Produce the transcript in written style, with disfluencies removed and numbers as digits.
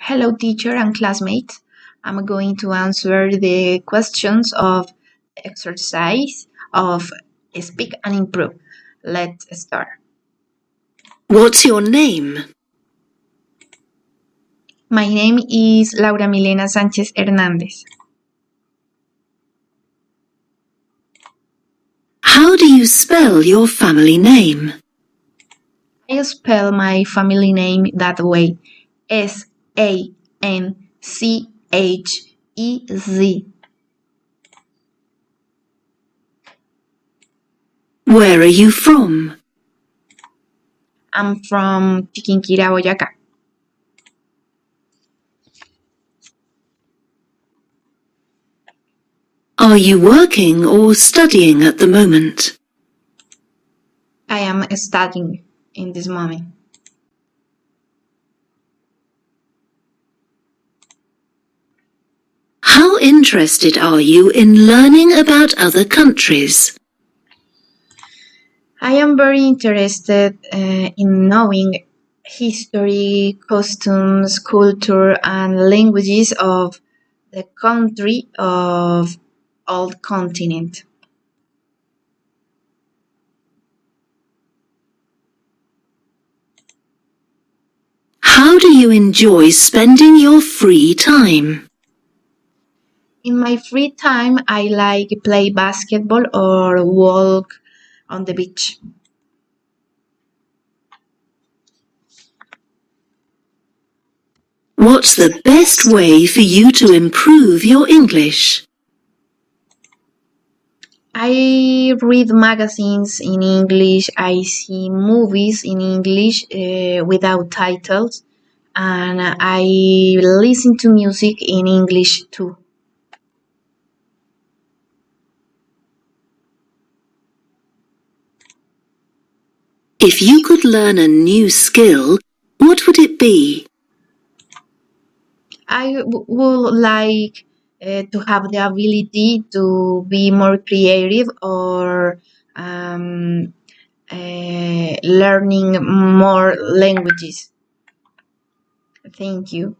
Hello, teacher and classmates. I'm going to answer the questions of exercise of Speak and Improve. Let's start. What's your name? My name is Laura Milena Sánchez Hernández. How do you spell your family name? I spell my family name that way: Sanchez. Where are you from? I'm from Chiquinquirá, Boyacá. Are you working or studying at the moment? I am studying in this moment. How interested are you in learning about other countries? I am very interested in knowing history, customs, culture, and languages of the country of old continent. How do you enjoy spending your free time? In my free time, I like play basketball or walk on the beach. What's the best way for you to improve your English? I read magazines in English. I see movies in English without titles, and I listen to music in English too. If you could learn a new skill, what would it be? I would like to have the ability to be more creative or learning more languages. Thank you.